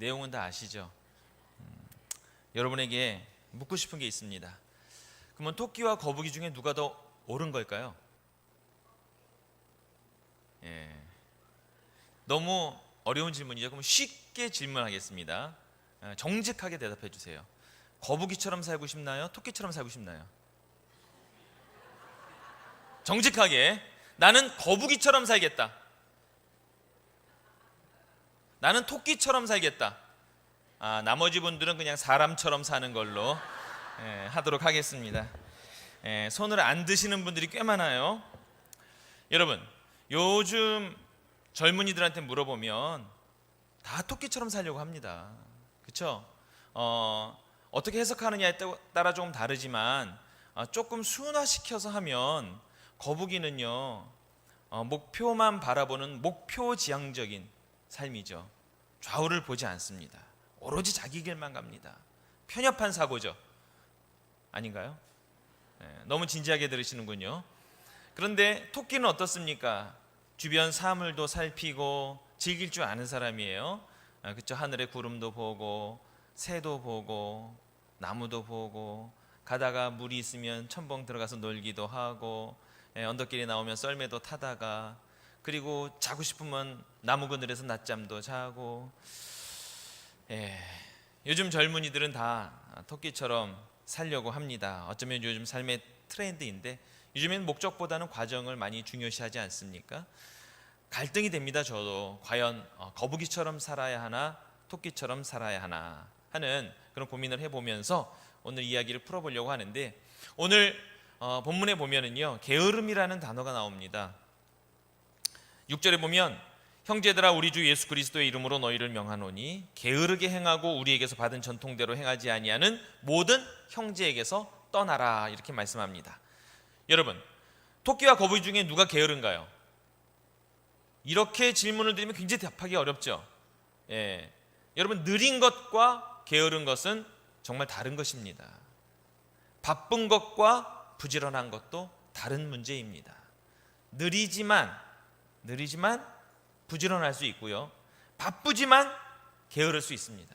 내용은 다 아시죠? 여러분에게 묻고 싶은 게 있습니다. 그러면 토끼와 거북이 중에 누가 더 옳은 걸까요? 너무 어려운 질문이죠. 그럼 쉽게 질문하겠습니다. 정직하게 대답해 주세요. 거북이처럼 살고 싶나요? 토끼처럼 살고 싶나요? 정직하게. 나는 거북이처럼 살겠다. 나는 토끼처럼 살겠다. 나머지 분들은 그냥 사람처럼 사는 걸로 하도록 하겠습니다. 손을 안 드시는 분들이 꽤 많아요. 여러분, 요즘 젊은이들한테 물어보면 다 토끼처럼 살려고 합니다. 그렇죠? 어떻게 해석하느냐에 따라 조금 다르지만 조금 순화시켜서 하면 거북이는요, 목표만 바라보는 목표지향적인 삶이죠. 좌우를 보지 않습니다. 오로지 자기 길만 갑니다. 편협한 사고죠. 아닌가요? 너무 진지하게 들으시는군요. 그런데 토끼는 어떻습니까? 주변 사물도 살피고 즐길 줄 아는 사람이에요. 그렇죠? 하늘의 구름도 보고 새도 보고 나무도 보고 가다가 물이 있으면 첨벙 들어가서 놀기도 하고 언덕길에 나오면 썰매도 타다가 그리고 자고 싶으면 나무 그늘에서 낮잠도 자고 요즘 젊은이들은 다 토끼처럼 살려고 합니다. 어쩌면 요즘 삶의 트렌드인데 요즘엔 목적보다는 과정을 많이 중요시하지 않습니까? 갈등이 됩니다. 저도 과연 거북이처럼 살아야 하나 토끼처럼 살아야 하나 하는 그런 고민을 해보면서 오늘 이야기를 풀어보려고 하는데 오늘 본문에 보면은요 게으름이라는 단어가 나옵니다. 6절에 보면 형제들아 우리 주 예수 그리스도의 이름으로 너희를 명하노니 게으르게 행하고 우리에게서 받은 전통대로 행하지 아니하는 모든 형제에게서 떠나라 이렇게 말씀합니다. 여러분, 토끼와 거북이 중에 누가 게으른가요? 이렇게 질문을 드리면 굉장히 답하기 어렵죠. 여러분, 느린 것과 게으른 것은 정말 다른 것입니다. 바쁜 것과 부지런한 것도 다른 문제입니다. 느리지만 부지런할 수 있고요. 바쁘지만 게으를 수 있습니다.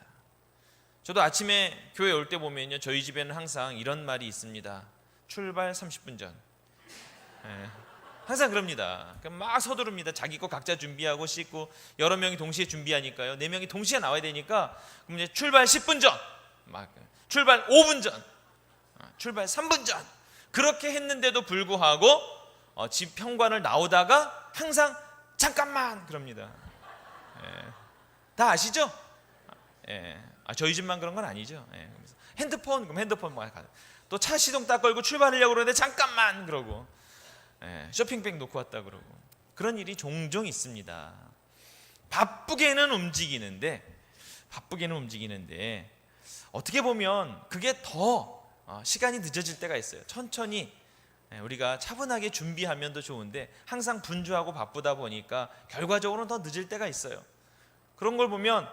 저도 아침에 교회 올 때 보면요, 저희 집에는 항상 이런 말이 있습니다. 출발 30분 전. 항상 그럽니다. 막 서두릅니다. 자기 거 각자 준비하고 씻고 여러 명이 동시에 준비하니까요. 4명이 동시에 나와야 되니까 그럼 이제 출발 10분 전, 막 출발 5분 전, 출발 3분 전 그렇게 했는데도 불구하고 집 현관을 나오다가 항상 잠깐만 그럽니다. 다 아시죠? 저희 집만 그런 건 아니죠. 핸드폰 또 차 시동 딱 걸고 출발하려고 그러는데 잠깐만 그러고 쇼핑백 놓고 왔다 그러고 그런 일이 종종 있습니다. 바쁘게는 움직이는데 어떻게 보면 그게 더 시간이 늦어질 때가 있어요. 천천히 우리가 차분하게 준비하면 더 좋은데 항상 분주하고 바쁘다 보니까 결과적으로는 더 늦을 때가 있어요. 그런 걸 보면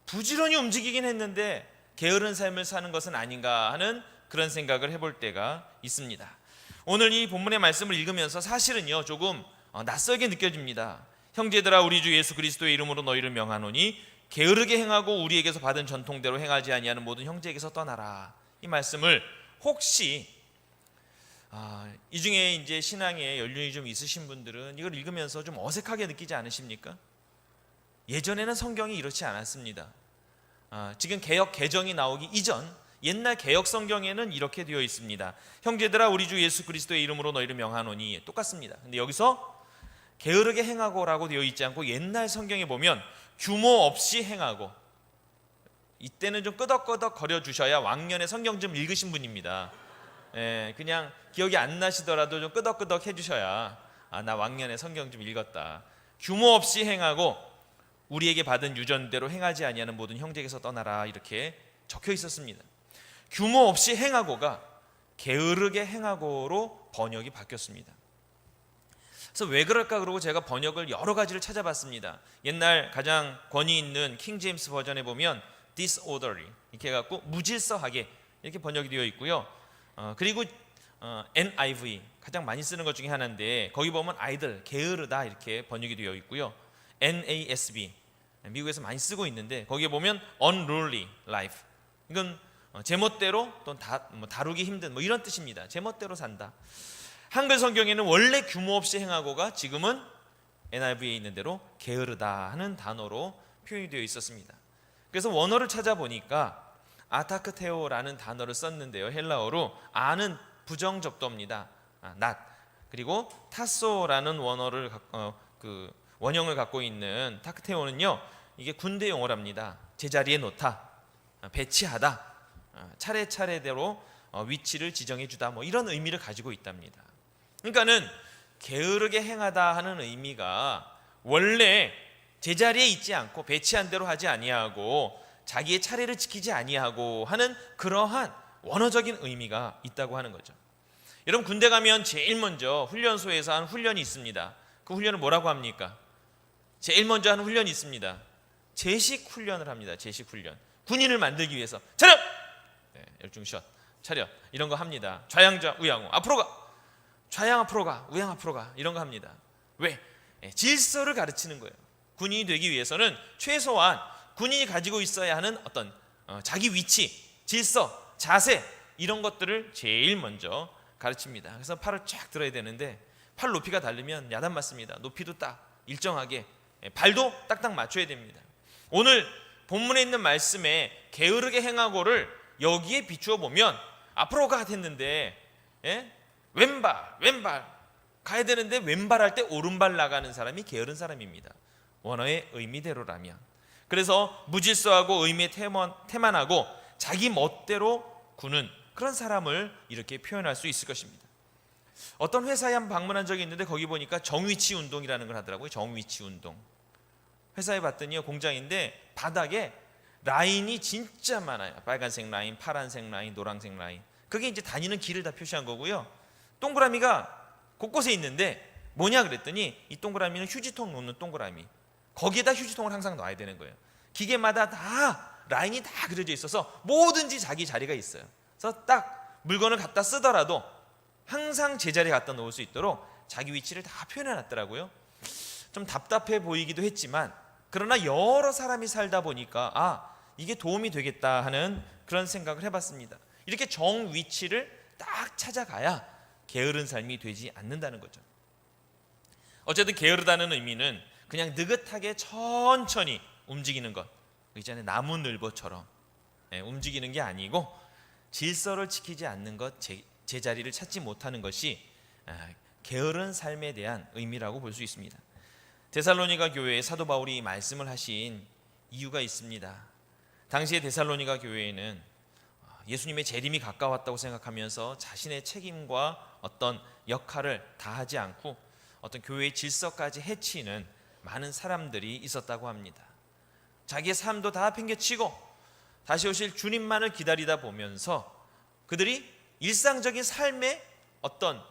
부지런히 움직이긴 했는데 게으른 삶을 사는 것은 아닌가 하는 그런 생각을 해볼 때가 있습니다. 오늘 이 본문의 말씀을 읽으면서 사실은요 조금 낯설게 느껴집니다. 형제들아 우리 주 예수 그리스도의 이름으로 너희를 명하노니 게으르게 행하고 우리에게서 받은 전통대로 행하지 아니하는 모든 형제에게서 떠나라. 이 말씀을 혹시 이 중에 이제 신앙에 연륜이 좀 있으신 분들은 이걸 읽으면서 좀 어색하게 느끼지 않으십니까? 예전에는 성경이 이렇지 않았습니다. 지금 개역 개정이 나오기 이전 옛날 개역 성경에는 이렇게 되어 있습니다. 형제들아 우리 주 예수 그리스도의 이름으로 너희를 명하노니 똑같습니다. 근데 여기서 게으르게 행하고라고 되어 있지 않고 옛날 성경에 보면 규모 없이 행하고, 이때는 좀 끄덕끄덕 거려 주셔야 왕년에 성경 좀 읽으신 분입니다. 그냥 기억이 안 나시더라도 좀 끄덕끄덕 해주셔야 나 왕년에 성경 좀 읽었다. 규모 없이 행하고 우리에게 받은 유전대로 행하지 아니하는 모든 형제에게서 떠나라 이렇게 적혀 있었습니다. 규모 없이 행하고가 게으르게 행하고로 번역이 바뀌었습니다. 그래서 왜 그럴까 그러고 제가 번역을 여러 가지를 찾아봤습니다. 옛날 가장 권위 있는 킹 제임스 버전에 보면 disorderly 이렇게 해갖고 무질서하게 이렇게 번역이 되어 있고요. 그리고 NIV 가장 많이 쓰는 것 중에 하나인데 거기 보면 idle 게으르다 이렇게 번역이 되어 있고요. NASB 미국에서 많이 쓰고 있는데 거기에 보면 unruly life, 이건 제멋대로 또는 다루기 힘든 이런 뜻입니다. 제멋대로 산다. 한글 성경에는 원래 규모 없이 행하고가 지금은 NIV에 있는 대로 게으르다 하는 단어로 표현이 되어 있었습니다. 그래서 원어를 찾아보니까 아타크테오라는 단어를 썼는데요, 헬라어로 아는 부정접두어입니다. not. 그리고 타소라는 원형을 갖고 있는 타크테오는요, 이게 군대 용어랍니다. 제자리에 놓다, 배치하다, 차례차례대로 위치를 지정해 주다, 이런 의미를 가지고 있답니다. 그러니까는 게으르게 행하다 하는 의미가 원래 제자리에 있지 않고 배치한 대로 하지 아니하고 자기의 차례를 지키지 아니하고 하는 그러한 원어적인 의미가 있다고 하는 거죠. 여러분, 군대 가면 제일 먼저 훈련소에서 하는 훈련이 있습니다. 그 훈련을 뭐라고 합니까? 제일 먼저 하는 훈련이 있습니다. 제식 훈련을 합니다. 제식 훈련. 군인을 만들기 위해서 차렷! 열중샷, 차렷, 이런 거 합니다. 좌양좌 우양우, 앞으로 가, 좌양 앞으로 가, 우양 앞으로 가, 이런 거 합니다. 왜? 질서를 가르치는 거예요. 군인이 되기 위해서는 최소한 군인이 가지고 있어야 하는 어떤 자기 위치, 질서, 자세, 이런 것들을 제일 먼저 가르칩니다. 그래서 팔을 쫙 들어야 되는데 팔 높이가 다르면 야단 맞습니다. 높이도 딱 일정하게, 발도 딱딱 맞춰야 됩니다. 오늘 본문에 있는 말씀에 게으르게 행하고를 여기에 비추어 보면 앞으로 가 했는데 왼발 가야 되는데 왼발할 때 오른발 나가는 사람이 게으른 사람입니다. 원어의 의미대로라면. 그래서 무질서하고 의미에 태만하고 자기 멋대로 구는 그런 사람을 이렇게 표현할 수 있을 것입니다. 어떤 회사에 한번 방문한 적이 있는데 거기 보니까 정위치 운동이라는 걸 하더라고요. 정위치 운동. 회사에 봤더니요, 공장인데 바닥에 라인이 진짜 많아요. 빨간색 라인, 파란색 라인, 노란색 라인. 그게 이제 다니는 길을 다 표시한 거고요. 동그라미가 곳곳에 있는데 뭐냐 그랬더니 이 동그라미는 휴지통 놓는 동그라미. 거기에다 휴지통을 항상 놔야 되는 거예요. 기계마다 다 라인이 다 그려져 있어서 뭐든지 자기 자리가 있어요. 그래서 딱 물건을 갖다 쓰더라도 항상 제자리에 갖다 놓을 수 있도록 자기 위치를 다 표현해 놨더라고요. 좀 답답해 보이기도 했지만 그러나 여러 사람이 살다 보니까 이게 도움이 되겠다 하는 그런 생각을 해봤습니다. 이렇게 정 위치를 딱 찾아가야 게으른 삶이 되지 않는다는 거죠. 어쨌든 게으르다는 의미는 그냥 느긋하게 천천히 움직이는 것, 이전에 나무늘보처럼 움직이는 게 아니고 질서를 지키지 않는 것, 제자리를 찾지 못하는 것이 게으른 삶에 대한 의미라고 볼 수 있습니다. 데살로니가 교회에 사도 바울이 말씀을 하신 이유가 있습니다. 당시에 데살로니가 교회에는 예수님의 재림이 가까웠다고 생각하면서 자신의 책임과 어떤 역할을 다하지 않고 어떤 교회의 질서까지 해치는 많은 사람들이 있었다고 합니다. 자기의 삶도 다 팽개치고 다시 오실 주님만을 기다리다 보면서 그들이 일상적인 삶의 어떤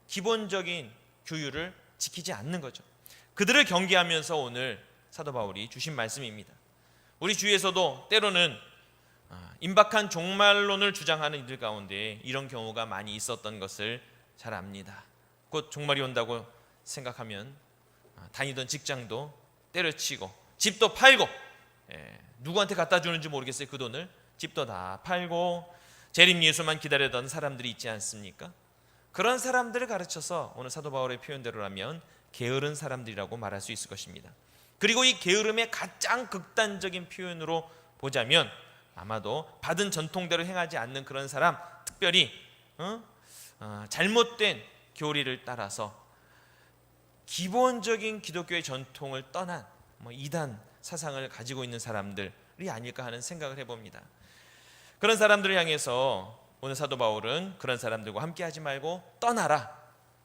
기본적인 규율을 지키지 않는 거죠. 그들을 경계하면서 오늘 사도 바울이 주신 말씀입니다. 우리 주위에서도 때로는 임박한 종말론을 주장하는 이들 가운데 이런 경우가 많이 있었던 것을 잘 압니다. 곧 종말이 온다고 생각하면 다니던 직장도 때려치고 집도 팔고, 누구한테 갖다 주는지 모르겠어요. 그 돈을 집도 다 팔고 재림 예수만 기다리던 사람들이 있지 않습니까? 그런 사람들을 가르쳐서 오늘 사도 바울의 표현대로라면 게으른 사람들이라고 말할 수 있을 것입니다. 그리고 이 게으름의 가장 극단적인 표현으로 보자면 아마도 받은 전통대로 행하지 않는 그런 사람, 특별히 잘못된 교리를 따라서 기본적인 기독교의 전통을 떠난 이단 사상을 가지고 있는 사람들이 아닐까 하는 생각을 해봅니다. 그런 사람들을 향해서 오늘 사도 바울은 그런 사람들과 함께하지 말고 떠나라,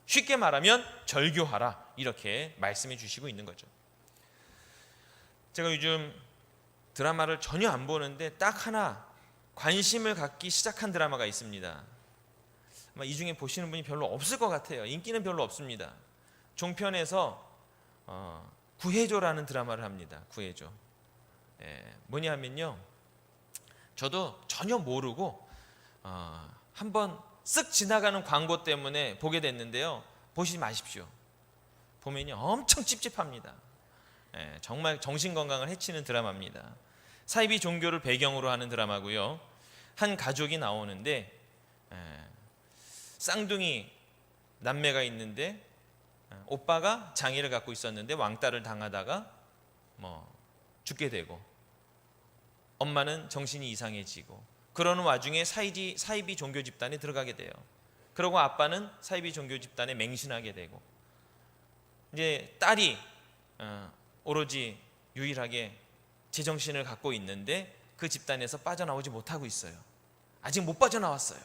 쉽게 말하면 절교하라, 이렇게 말씀해 주시고 있는 거죠. 제가 요즘 드라마를 전혀 안 보는데 딱 하나 관심을 갖기 시작한 드라마가 있습니다. 아마 이 중에 보시는 분이 별로 없을 것 같아요. 인기는 별로 없습니다. 종편에서 구해줘라는 드라마를 합니다. 구해줘. 뭐냐 하면요, 저도 전혀 모르고 한번 쓱 지나가는 광고 때문에 보게 됐는데요, 보시지 마십시오. 보면요 엄청 찝찝합니다. 정말 정신 건강을 해치는 드라마입니다. 사이비 종교를 배경으로 하는 드라마고요. 한 가족이 나오는데 쌍둥이 남매가 있는데 오빠가 장애를 갖고 있었는데 왕따를 당하다가 죽게 되고 엄마는 정신이 이상해지고 그러는 와중에 사이비 종교 집단에 들어가게 돼요. 그러고 아빠는 사이비 종교 집단에 맹신하게 되고 이제 딸이 오로지 유일하게 제정신을 갖고 있는데 그 집단에서 빠져나오지 못하고 있어요. 아직 못 빠져나왔어요.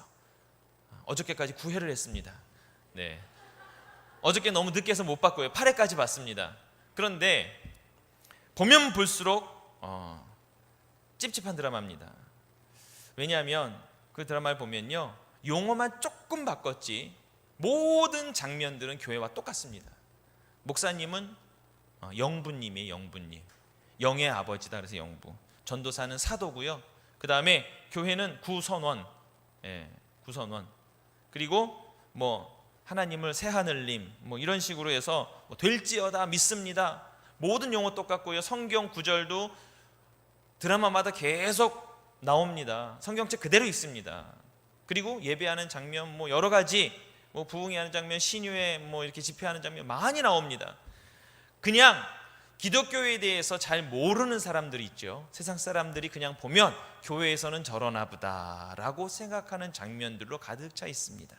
어저께까지 9회를 했습니다. 네. 어저께 너무 늦게 해서 못 봤고요. 8회까지 봤습니다. 그런데 보면 볼수록 찝찝한 드라마입니다. 왜냐하면 그 드라마를 보면요, 용어만 조금 바꿨지 모든 장면들은 교회와 똑같습니다. 목사님은 영부님이에요. 영부님, 영의 아버지다. 그래서 영부. 전도사는 사도고요. 그 다음에 교회는 구선원, 구선원. 그리고 하나님을 새하늘님 이런 식으로 해서 될지어다, 믿습니다. 모든 용어 똑같고요. 성경 구절도 드라마마다 계속 나옵니다. 성경책 그대로 있습니다. 그리고 예배하는 장면 여러 가지 부흥회하는 장면, 신유회 이렇게 집회하는 장면 많이 나옵니다. 그냥 기독교에 대해서 잘 모르는 사람들이 있죠. 세상 사람들이 그냥 보면 교회에서는 저러나 보다라고 생각하는 장면들로 가득 차 있습니다.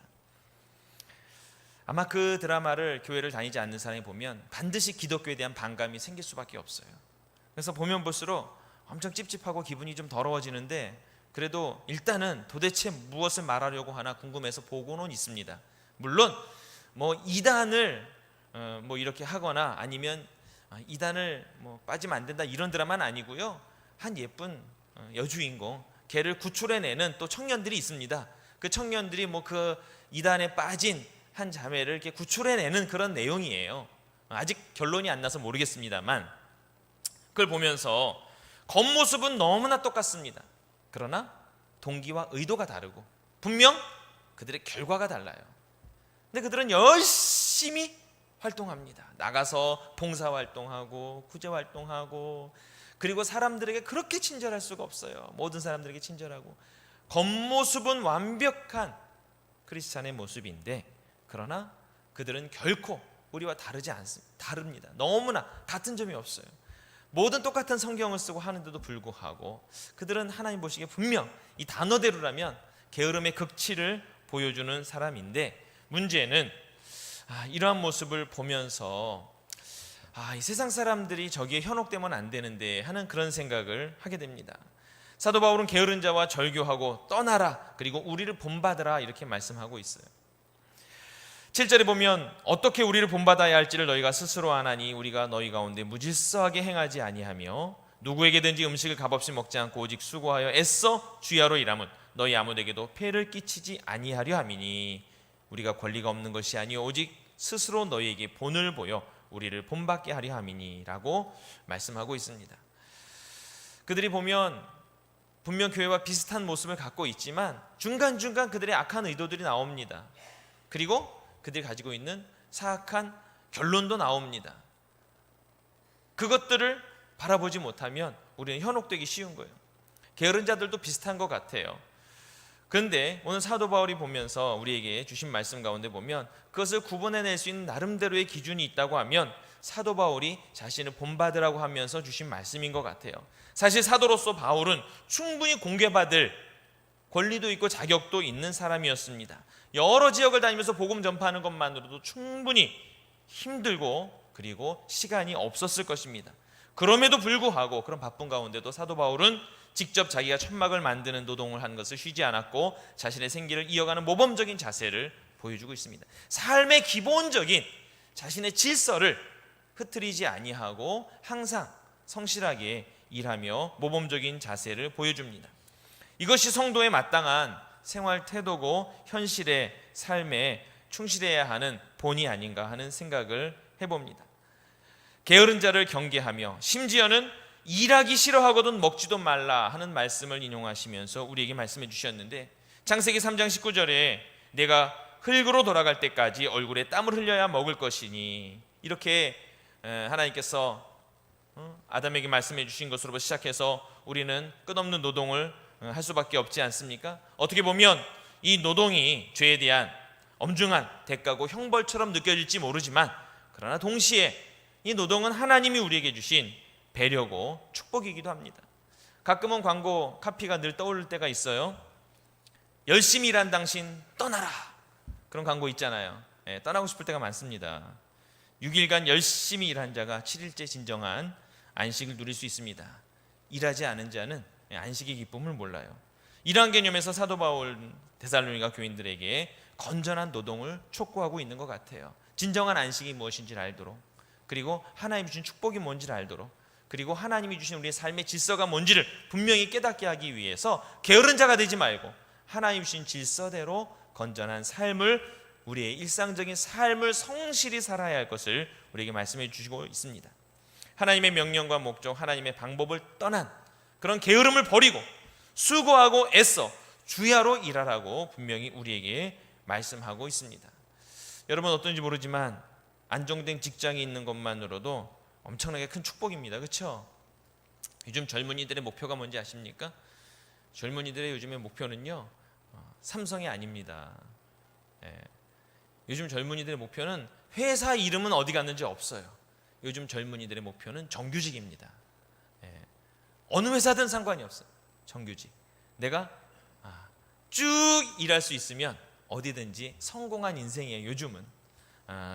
아마 그 드라마를 교회를 다니지 않는 사람이 보면 반드시 기독교에 대한 반감이 생길 수밖에 없어요. 그래서 보면 볼수록 엄청 찝찝하고 기분이 좀 더러워지는데 그래도 일단은 도대체 무엇을 말하려고 하나 궁금해서 보고는 있습니다. 물론 이단을 이렇게 하거나 아니면 이단을 빠지면 안 된다 이런 드라마는 아니고요. 한 예쁜 여주인공, 걔를 구출해내는 또 청년들이 있습니다. 그 청년들이 그 이단에 빠진 한 자매를 이렇게 구출해내는 그런 내용이에요. 아직 결론이 안 나서 모르겠습니다만 그걸 보면서 겉모습은 너무나 똑같습니다. 그러나 동기와 의도가 다르고 분명 그들의 결과가 달라요. 근데 그들은 열심히 활동합니다. 나가서 봉사활동하고 구제활동하고 그리고 사람들에게 그렇게 친절할 수가 없어요. 모든 사람들에게 친절하고 겉모습은 완벽한 크리스찬의 모습인데 그러나 그들은 결코 우리와 다르지 않습니다. 다릅니다. 너무나 같은 점이 없어요. 모든 똑같은 성경을 쓰고 하는데도 불구하고 그들은 하나님 보시기에 분명 이 단어대로라면 게으름의 극치를 보여주는 사람인데 문제는 이러한 모습을 보면서 이 세상 사람들이 저기에 현혹되면 안 되는데 하는 그런 생각을 하게 됩니다. 사도 바울은 게으른 자와 절교하고 떠나라 그리고 우리를 본받으라 이렇게 말씀하고 있어요. 7절에 보면 어떻게 우리를 본받아야 할지를 너희가 스스로 아나니 우리가 너희 가운데 무질서하게 행하지 아니하며 누구에게든지 음식을 값없이 먹지 않고 오직 수고하여 애써 주야로 일함은 너희 아무에게도 폐를 끼치지 아니하려 함이니 우리가 권리가 없는 것이 아니요 오직 스스로 너희에게 본을 보여 우리를 본받게 하려 함이니 라고 말씀하고 있습니다. 그들이 보면 분명 교회와 비슷한 모습을 갖고 있지만 중간중간 그들의 악한 의도들이 나옵니다. 그리고 그들이 가지고 있는 사악한 결론도 나옵니다. 그것들을 바라보지 못하면 우리는 현혹되기 쉬운 거예요. 게으른 자들도 비슷한 것 같아요. 그런데 오늘 사도 바울이 보면서 우리에게 주신 말씀 가운데 보면 그것을 구분해낼 수 있는 나름대로의 기준이 있다고 하면 사도 바울이 자신을 본받으라고 하면서 주신 말씀인 것 같아요. 사실 사도로서 바울은 충분히 공개받을 권리도 있고 자격도 있는 사람이었습니다. 여러 지역을 다니면서 복음 전파하는 것만으로도 충분히 힘들고 그리고 시간이 없었을 것입니다. 그럼에도 불구하고 그런 바쁜 가운데도 사도 바울은 직접 자기가 천막을 만드는 노동을 한 것을 쉬지 않았고 자신의 생기를 이어가는 모범적인 자세를 보여주고 있습니다. 삶의 기본적인 자신의 질서를 흐트리지 아니하고 항상 성실하게 일하며 모범적인 자세를 보여줍니다. 이것이 성도의 마땅한 생활 태도고 현실의 삶에 충실해야 하는 본이 아닌가 하는 생각을 해봅니다. 게으른 자를 경계하며 심지어는 일하기 싫어하거든 먹지도 말라 하는 말씀을 인용하시면서 우리에게 말씀해 주셨는데 창세기 3장 19절에 내가 흙으로 돌아갈 때까지 얼굴에 땀을 흘려야 먹을 것이니 이렇게 하나님께서 아담에게 말씀해 주신 것으로 시작해서 우리는 끝없는 노동을 할 수밖에 없지 않습니까? 어떻게 보면 이 노동이 죄에 대한 엄중한 대가고 형벌처럼 느껴질지 모르지만, 그러나 동시에 이 노동은 하나님이 우리에게 주신 배려고 축복이기도 합니다. 가끔은 광고 카피가 늘 떠오를 때가 있어요. 열심히 일한 당신 떠나라, 그런 광고 있잖아요. 떠나고 싶을 때가 많습니다. 6일간 열심히 일한 자가 7일째 진정한 안식을 누릴 수 있습니다. 일하지 않은 자는 안식의 기쁨을 몰라요. 이러한 개념에서 사도 바울 데살로니가 교인들에게 건전한 노동을 촉구하고 있는 것 같아요. 진정한 안식이 무엇인지를 알도록, 그리고 하나님이 주신 축복이 뭔지를 알도록, 그리고 하나님이 주신 우리의 삶의 질서가 뭔지를 분명히 깨닫게 하기 위해서 게으른 자가 되지 말고 하나님이 주신 질서대로 건전한 삶을, 우리의 일상적인 삶을 성실히 살아야 할 것을 우리에게 말씀해 주시고 있습니다. 하나님의 명령과 목적, 하나님의 방법을 떠난 그런 게으름을 버리고 수고하고 애써 주야로 일하라고 분명히 우리에게 말씀하고 있습니다. 여러분 어떤지 모르지만 안정된 직장이 있는 것만으로도 엄청나게 큰 축복입니다. 그렇죠? 요즘 젊은이들의 목표가 뭔지 아십니까? 젊은이들의 요즘의 목표는요, 삼성이 아닙니다. 요즘 젊은이들의 목표는 회사 이름은 어디 갔는지 없어요. 요즘 젊은이들의 목표는 정규직입니다. 어느 회사든 상관이 없어요. 정규직. 내가 쭉 일할 수 있으면 어디든지 성공한 인생이에요. 요즘은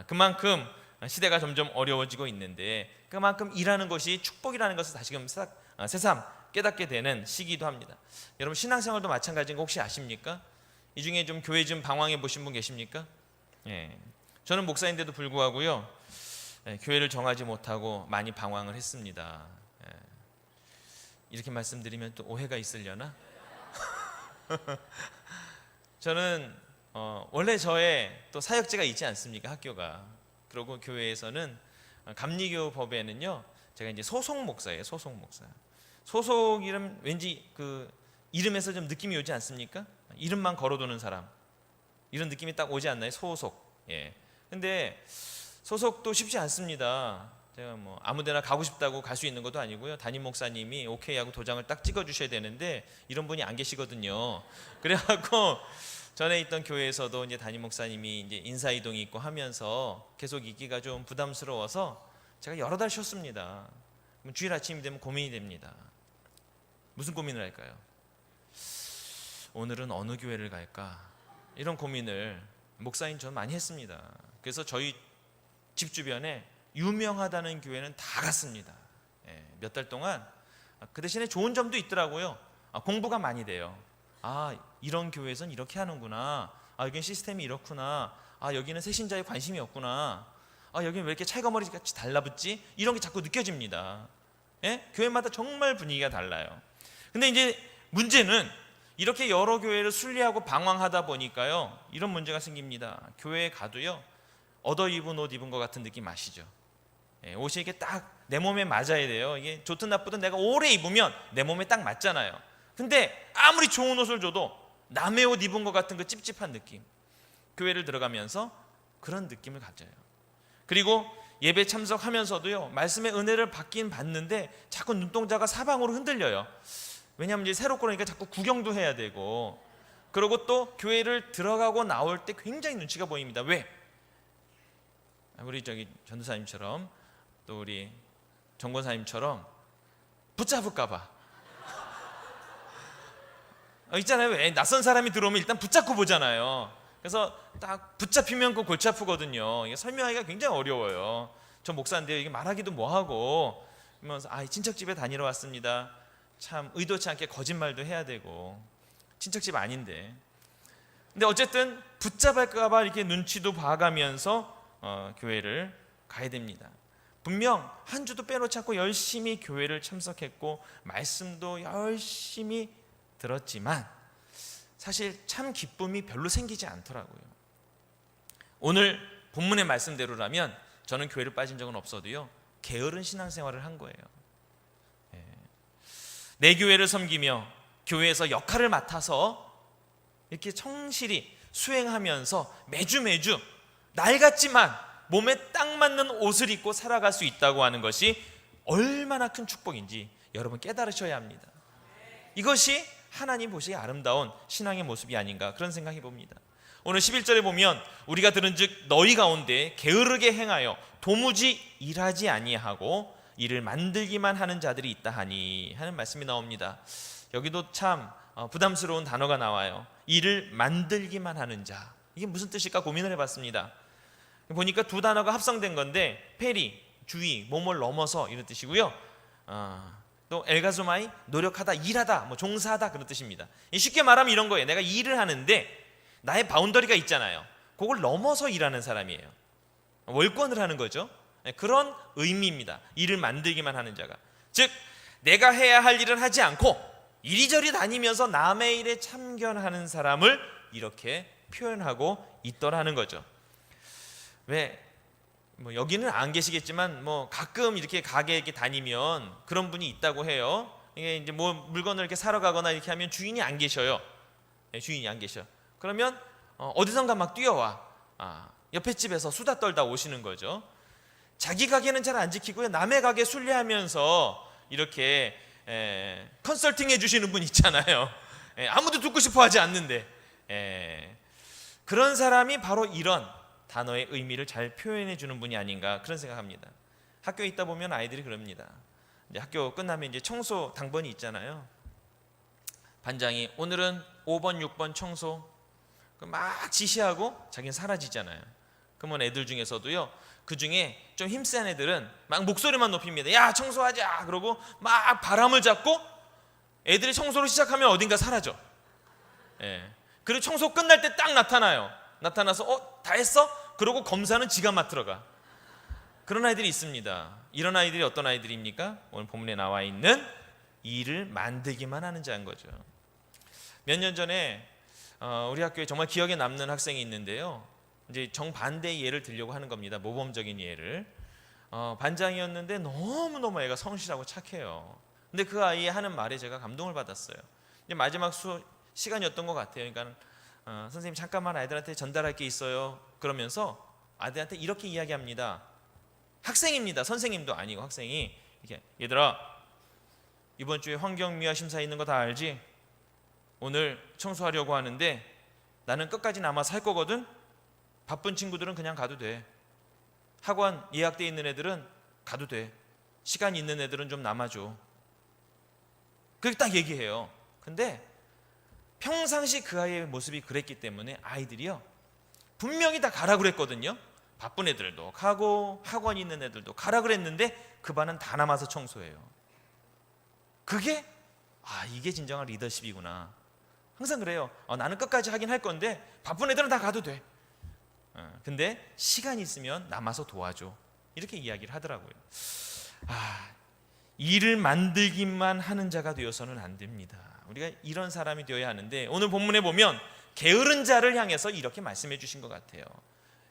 그만큼 시대가 점점 어려워지고 있는데, 그만큼 일하는 것이 축복이라는 것을 다시금 새삼 깨닫게 되는 시기이기도 합니다. 여러분 신앙생활도 마찬가지인 거 혹시 아십니까? 이 중에 좀 교회 좀 방황해 보신 분 계십니까? 저는 목사인데도 불구하고요, 교회를 정하지 못하고 많이 방황을 했습니다. 이렇게 말씀드리면 또 오해가 있으려나? 저는 원래 저의 또 사역제가 있지 않습니까? 학교가. 그리고 교회에서는 감리교 법에는요, 제가 이제 소속 목사예요. 소속 목사. 소속 이름 왠지 그 이름에서 좀 느낌이 오지 않습니까? 이름만 걸어두는 사람, 이런 느낌이 딱 오지 않나요? 소속. 근데 소속도 쉽지 않습니다. 제가 뭐 아무데나 가고 싶다고 갈 수 있는 것도 아니고요. 담임 목사님이 오케이 하고 도장을 딱 찍어 주셔야 되는데 이런 분이 안 계시거든요. 그래갖고 전에 있던 교회에서도 이제 담임 목사님이 이제 인사 이동이 있고 하면서 계속 있기가 좀 부담스러워서 제가 여러 달 쉬었습니다. 주일 아침이 되면 고민이 됩니다. 무슨 고민을 할까요? 오늘은 어느 교회를 갈까? 이런 고민을 목사인 전 많이 했습니다. 그래서 저희 집 주변에 유명하다는 교회는 다 갔습니다. 몇 달 동안. 그 대신에 좋은 점도 있더라고요. 공부가 많이 돼요. 이런 교회에선 이렇게 하는구나. 여기는 시스템이 이렇구나. 여기는 새신자에 관심이 없구나. 여기는 왜 이렇게 찰거머리 같이 달라붙지? 이런 게 자꾸 느껴집니다. 교회마다 정말 분위기가 달라요. 근데 이제 문제는 이렇게 여러 교회를 순례하고 방황하다 보니까요, 이런 문제가 생깁니다. 교회에 가도요, 얻어 입은 옷 입은 것 같은 느낌 아시죠? 옷이 이게 딱 내 몸에 맞아야 돼요. 이게 좋든 나쁘든 내가 오래 입으면 내 몸에 딱 맞잖아요. 근데 아무리 좋은 옷을 줘도 남의 옷 입은 것 같은 그 찝찝한 느낌, 교회를 들어가면서 그런 느낌을 가져요. 그리고 예배 참석하면서도요, 말씀의 은혜를 받긴 받는데 자꾸 눈동자가 사방으로 흔들려요. 왜냐하면 이제 새롭고 그러니까 자꾸 구경도 해야 되고, 그리고 또 교회를 들어가고 나올 때 굉장히 눈치가 보입니다. 왜? 우리 저기 전도사님처럼, 또 우리 정권사님처럼 붙잡을까봐. 있잖아요. 왜? 낯선 사람이 들어오면 일단 붙잡고 보잖아요. 그래서 딱 붙잡히면 그 골치 아프거든요. 이게 설명하기가 굉장히 어려워요. 저 목사인데 이게 말하기도 뭐하고, 그러면서 친척집에 다니러 왔습니다. 참 의도치 않게 거짓말도 해야 되고, 친척집 아닌데. 근데 어쨌든 붙잡을까봐 이렇게 눈치도 봐가면서 교회를 가야 됩니다. 분명 한 주도 빼놓지 않고 열심히 교회를 참석했고 말씀도 열심히 들었지만 사실 참 기쁨이 별로 생기지 않더라고요. 오늘 본문의 말씀대로라면 저는 교회를 빠진 적은 없어도요, 게으른 신앙생활을 한 거예요. 내 교회를 섬기며 교회에서 역할을 맡아서 이렇게 성실히 수행하면서 매주 날 같지만 몸에 딱 맞는 옷을 입고 살아갈 수 있다고 하는 것이 얼마나 큰 축복인지 여러분 깨달으셔야 합니다. 이것이 하나님 보시기에 아름다운 신앙의 모습이 아닌가 그런 생각해 봅니다. 오늘 11절에 보면 우리가 들은즉 너희 가운데 게으르게 행하여 도무지 일하지 아니하고 일을 만들기만 하는 자들이 있다 하니 하는 말씀이 나옵니다. 여기도 참 부담스러운 단어가 나와요. 일을 만들기만 하는 자, 이게 무슨 뜻일까 고민을 해봤습니다. 보니까 두 단어가 합성된 건데 페리, 주의, 몸을 넘어서 이런 뜻이고요. 또 엘가소마이, 노력하다, 일하다, 뭐 종사하다 그런 뜻입니다. 쉽게 말하면 이런 거예요. 내가 일을 하는데 나의 바운더리가 있잖아요. 그걸 넘어서 일하는 사람이에요. 월권을 하는 거죠. 그런 의미입니다. 일을 만들기만 하는 자가, 즉 내가 해야 할 일을 하지 않고 이리저리 다니면서 남의 일에 참견하는 사람을 이렇게 표현하고 있더라는 거죠. 왜? 뭐 여기는 안 계시겠지만 뭐 가끔 이렇게 가게 이렇게 다니면 그런 분이 있다고 해요. 이게 이제 뭐 물건을 이렇게 사러 가거나 이렇게 하면 주인이 안 계셔요. 주인이 안 계셔. 그러면 어디선가 막 뛰어와. 옆에 집에서 수다 떨다 오시는 거죠. 자기 가게는 잘 안 지키고요. 남의 가게 순례하면서 이렇게 컨설팅 해주시는 분 있잖아요. 아무도 듣고 싶어 하지 않는데 그런 사람이 바로 이런 단어의 의미를 잘 표현해 주는 분이 아닌가 그런 생각합니다. 학교에 있다 보면 아이들이 그럽니다. 이제 학교 끝나면 이제 청소 당번이 있잖아요. 반장이 오늘은 5번, 6번 청소 막 지시하고 자기는 사라지잖아요. 그러면 애들 중에서도요, 그 중에 좀 힘센 애들은 막 목소리만 높입니다. 야 청소하자 그러고 막 바람을 잡고 애들이 청소를 시작하면 어딘가 사라져. 그리고 청소 끝날 때 딱 나타나요. 나타나서 다 했어? 그러고 검사는 지가 맡으러 가. 그런 아이들이 있습니다. 이런 아이들이 어떤 아이들입니까? 오늘 본문에 나와 있는 일을 만들기만 하는 자인 거죠. 몇 년 전에 우리 학교에 정말 기억에 남는 학생이 있는데요. 이제 정반대의 예를 들려고 하는 겁니다. 모범적인 예를. 반장이었는데 너무너무 애가 성실하고 착해요. 근데 그 아이의 하는 말에 제가 감동을 받았어요. 이제 마지막 시간이었던 것 같아요. 그러니까 선생님 잠깐만 아이들한테 전달할 게 있어요. 그러면서 아이들한테 이렇게 이야기합니다. 학생입니다. 선생님도 아니고 학생이 이렇게, 얘들아 이번 주에 환경미화 심사 있는 거 다 알지? 오늘 청소하려고 하는데 나는 끝까지 남아서 할 거거든. 바쁜 친구들은 그냥 가도 돼. 학원 예약돼 있는 애들은 가도 돼. 시간 있는 애들은 좀 남아줘. 그렇게 딱 얘기해요. 근데 평상시 그 아이의 모습이 그랬기 때문에 아이들이요 분명히 다 가라 그랬거든요. 바쁜 애들도 가고 학원 있는 애들도 가라 그랬는데 그 반은 다 남아서 청소해요. 그게 이게 진정한 리더십이구나. 항상 그래요. 나는 끝까지 하긴 할 건데 바쁜 애들은 다 가도 돼. 근데 시간이 있으면 남아서 도와줘. 이렇게 이야기를 하더라고요. 일을 만들기만 하는 자가 되어서는 안 됩니다. 우리가 이런 사람이 되어야 하는데 오늘 본문에 보면 게으른 자를 향해서 이렇게 말씀해 주신 것 같아요.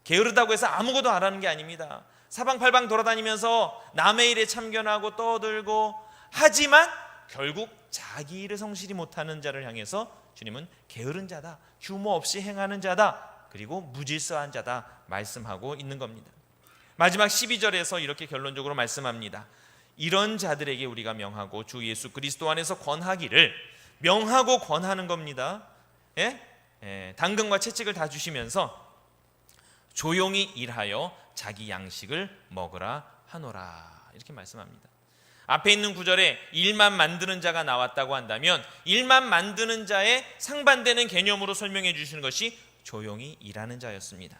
게으르다고 해서 아무것도 안 하는 게 아닙니다. 사방팔방 돌아다니면서 남의 일에 참견하고 떠들고 하지만 결국 자기 일을 성실히 못하는 자를 향해서 주님은 게으른 자다, 규모 없이 행하는 자다, 그리고 무질서한 자다 말씀하고 있는 겁니다. 마지막 12절에서 이렇게 결론적으로 말씀합니다. 이런 자들에게 우리가 명하고 주 예수 그리스도 안에서 권하기를, 명하고 권하는 겁니다. 당근과 채찍을 다 주시면서 조용히 일하여 자기 양식을 먹으라 하노라, 이렇게 말씀합니다. 앞에 있는 구절에 일만 만드는 자가 나왔다고 한다면 일만 만드는 자의 상반되는 개념으로 설명해 주시는 것이 조용히 일하는 자였습니다.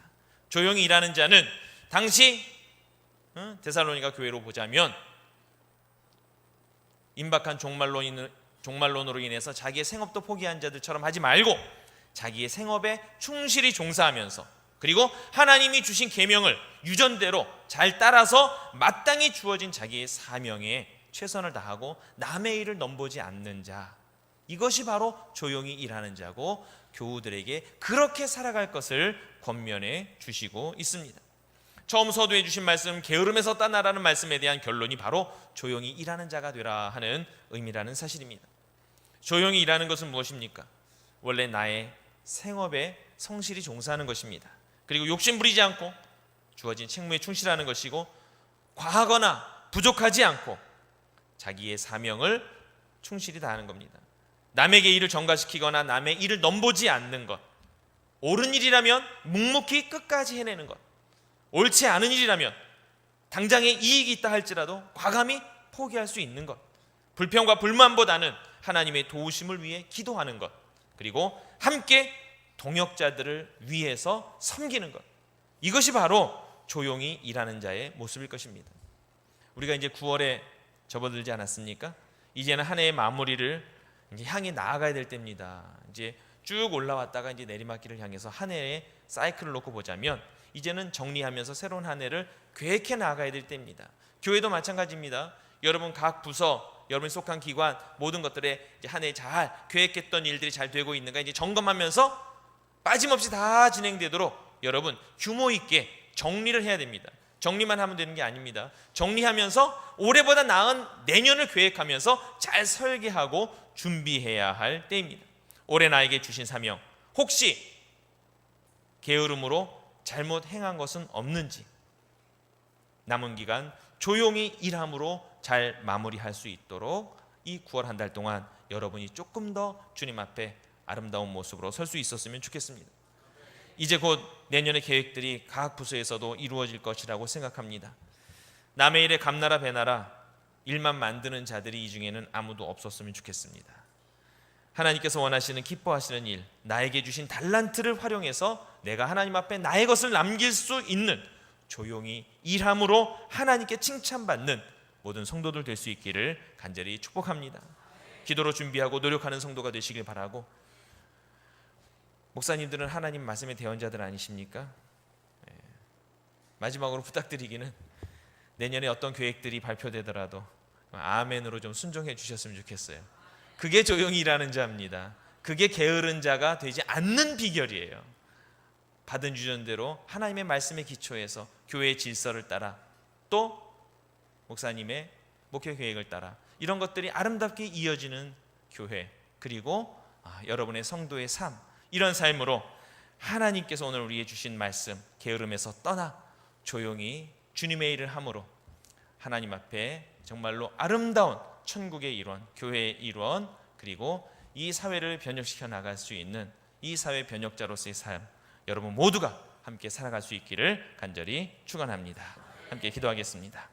조용히 일하는 자는 당시 데살로니가 교회로 보자면 임박한 종말론으로 인해서 자기의 생업도 포기한 자들처럼 하지 말고 자기의 생업에 충실히 종사하면서 그리고 하나님이 주신 계명을 유전대로 잘 따라서 마땅히 주어진 자기의 사명에 최선을 다하고 남의 일을 넘보지 않는 자, 이것이 바로 조용히 일하는 자고 교우들에게 그렇게 살아갈 것을 권면해 주시고 있습니다. 처음 서두에 주신 말씀 게으름에서 떠나라는 말씀에 대한 결론이 바로 조용히 일하는 자가 되라 하는 의미라는 사실입니다. 조용히 일하는 것은 무엇입니까? 원래 나의 생업에 성실히 종사하는 것입니다. 그리고 욕심 부리지 않고 주어진 책무에 충실하는 것이고 과하거나 부족하지 않고 자기의 사명을 충실히 다하는 겁니다. 남에게 일을 전가시키거나 남의 일을 넘보지 않는 것, 옳은 일이라면 묵묵히 끝까지 해내는 것, 옳지 않은 일이라면 당장의 이익이 있다 할지라도 과감히 포기할 수 있는 것, 불평과 불만보다는 하나님의 도우심을 위해 기도하는 것, 그리고 함께 동역자들을 위해서 섬기는 것, 이것이 바로 조용히 일하는 자의 모습일 것입니다. 우리가 이제 9월에 접어들지 않았습니까? 이제는 한 해의 마무리를 이제 향해 나아가야 될 때입니다. 이제 쭉 올라왔다가 이제 내리막길을 향해서 한 해의 사이클을 놓고 보자면 이제는 정리하면서 새로운 한 해를 계획해 나아가야 될 때입니다. 교회도 마찬가지입니다. 여러분 각 부서, 여러분이 속한 기관 모든 것들에 한 해 잘 계획했던 일들이 잘 되고 있는가 이제 점검하면서 빠짐없이 다 진행되도록 여러분 규모 있게 정리를 해야 됩니다. 정리만 하면 되는 게 아닙니다. 정리하면서 올해보다 나은 내년을 계획하면서 잘 설계하고 준비해야 할 때입니다. 올해 나에게 주신 사명, 혹시 게으름으로 잘못 행한 것은 없는지 남은 기간 조용히 일함으로 잘 마무리할 수 있도록 이 9월 한 달 동안 여러분이 조금 더 주님 앞에 아름다운 모습으로 설 수 있었으면 좋겠습니다. 이제 곧 내년의 계획들이 각 부서에서도 이루어질 것이라고 생각합니다. 남의 일에 감나라 배나라 일만 만드는 자들이 이 중에는 아무도 없었으면 좋겠습니다. 하나님께서 원하시는 기뻐하시는 일, 나에게 주신 달란트를 활용해서 내가 하나님 앞에 나의 것을 남길 수 있는 조용히 일함으로 하나님께 칭찬받는 모든 성도들 될 수 있기를 간절히 축복합니다. 기도로 준비하고 노력하는 성도가 되시길 바라고, 목사님들은 하나님 말씀의 대언자들 아니십니까? 마지막으로 부탁드리기는 내년에 어떤 계획들이 발표되더라도 아멘으로 좀 순종해 주셨으면 좋겠어요. 그게 조용히 일하는 자입니다. 그게 게으른 자가 되지 않는 비결이에요. 받은 유전대로 하나님의 말씀의 기초에서 교회의 질서를 따라 또 목사님의 목회 계획을 따라 이런 것들이 아름답게 이어지는 교회, 그리고 여러분의 성도의 삶, 이런 삶으로 하나님께서 오늘 우리에게 주신 말씀, 게으름에서 떠나 조용히 주님의 일을 함으로 하나님 앞에 정말로 아름다운 천국의 일원, 교회의 일원, 그리고 이 사회를 변혁시켜 나갈 수 있는 이 사회 변혁자로서의 삶, 여러분 모두가 함께 살아갈 수 있기를 간절히 축원합니다. 함께 기도하겠습니다.